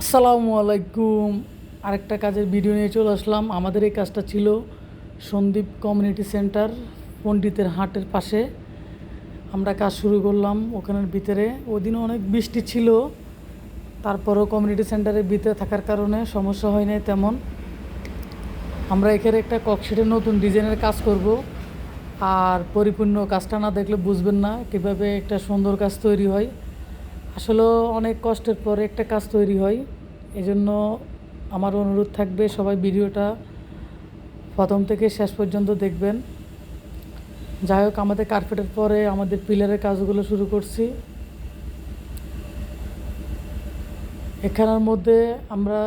আসসালামু আলাইকুম। আরেকটা কাজের ভিডিও নিয়ে চলে আসলাম। আমাদের এই কাজটা ছিল সন্দীপ কমিউনিটি সেন্টার, পণ্ডিতের হাটের পাশে। আমরা কাজ শুরু করলাম ওখানের ভিতরে। ওদিনও অনেক বৃষ্টি ছিল, তারপরও কমিউনিটি সেন্টারের ভিতরে থাকার কারণে সমস্যা হয় নাই তেমন। আমরা এখানে একটা ককশিটের নতুন ডিজাইনের কাজ করব, আর পরিপূর্ণ কাজটা না দেখলে বুঝবেন না কীভাবে একটা সুন্দর কাজ তৈরি হয়। আসলে অনেক কষ্টের পরে একটা কাজ তৈরি হয়। এজন্য আমার অনুরোধ থাকবে, সবাই ভিডিওটা প্রথম থেকে শেষ পর্যন্ত দেখবেন। যাই হোক, আমাদের কার্পেটের পরে আমাদের পিলারের কাজগুলো শুরু করছি। এখানের মধ্যে আমরা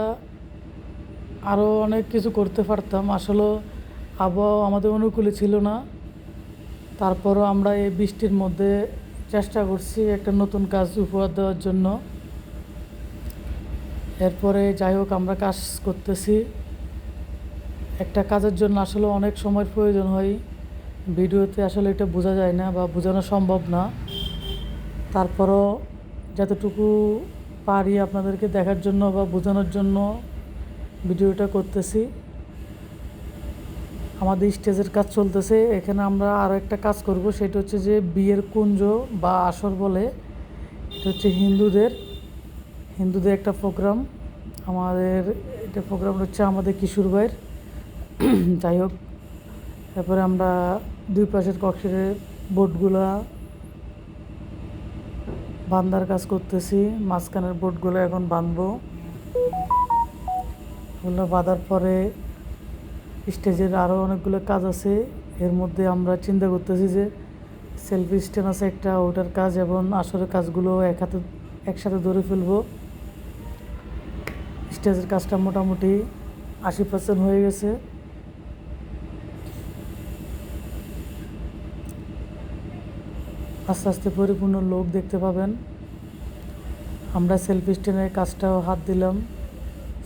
আরও অনেক কিছু করতে পারতাম, আসলে আবহাওয়া আমাদের অনুকূলে ছিল না। তারপরও আমরা এই বৃষ্টির মধ্যে চেষ্টা করছি একটা নতুন কাজ উপহার দেওয়ার জন্য। এরপরে যাই হোক, আমরা কাজ করতেছি। একটা কাজের জন্য আসলে অনেক সময়ের প্রয়োজন হয়, ভিডিওতে আসলে এটা বোঝা যায় না বা বোঝানো সম্ভব না। তারপরও যতটুকু পারি আপনাদেরকে দেখার জন্য বা বোঝানোর জন্য ভিডিওটা করতেছি। আমাদের স্টেজের কাজ চলতেছে। এখানে আমরা আরও একটা কাজ করব, সেটা হচ্ছে যে বিয়ের কুঞ্জ বা আসর বলে। এটা হচ্ছে হিন্দুদের একটা প্রোগ্রাম। আমাদের এটা প্রোগ্রাম হচ্ছে আমাদের কিশোর ভাইয়ের। যাই হোক, তারপরে আমরা দুই পাশের কক্ষের বোর্ডগুলা বান্ধার কাজ করতেছি। মাঝখানের বোর্ডগুলো এখন বাঁধবো। ওগুলো বাঁধার পরে স্টেজের আরও অনেকগুলো কাজ আছে। এর মধ্যে আমরা চিন্তা করতেছি যে সেলফি স্ট্যান্ড আছে একটা, ওটার কাজ এবং আসরের কাজগুলো একসাথে ধরে ফেলবো। স্টেজের কাজটা মোটামুটি 80% হয়ে গেছে। আস্তে আস্তে পরিপূর্ণ লোক দেখতে পাবেন। আমরা সেলফি স্ট্যান্ডের কাজটাও হাত দিলাম,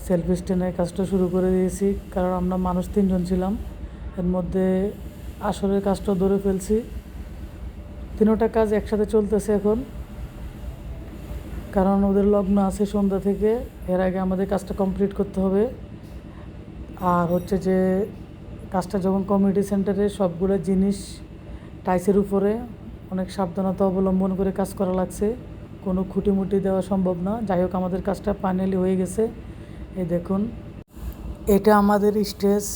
সেলফি স্ট্যান্ডের কাজটা শুরু করে দিয়েছি, কারণ আমরা মানুষ 3 জন ছিলাম। এর মধ্যে আসরের কাজটাও ধরে ফেলছি। তিনোটা কাজ একসাথে চলতেছে এখন, কারণ ওদের লগ্ন আছে সন্ধ্যা থেকে। এর আগে আমাদের কাজটা কমপ্লিট করতে হবে। আর হচ্ছে যে কাজটা যখন কমিউনিটি সেন্টারে, সবগুলো জিনিস টাইসের উপরে অনেক সাবধানতা অবলম্বন করে কাজ করা লাগছে, কোনো খুঁটিমুটি দেওয়া সম্ভব না। যাই হোক, আমাদের কাজটা ফাইনালি হয়ে গেছে। এই দেখুন, এটা আমাদের স্টেজ,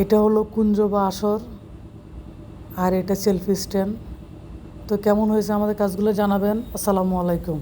এটা হলো কুঞ্জ বা আসর, আর এটা সেলফি স্ট্যান্ড। তো কেমন হয়েছে আমাদের কাজগুলো জানাবেন। আসসালামু আলাইকুম।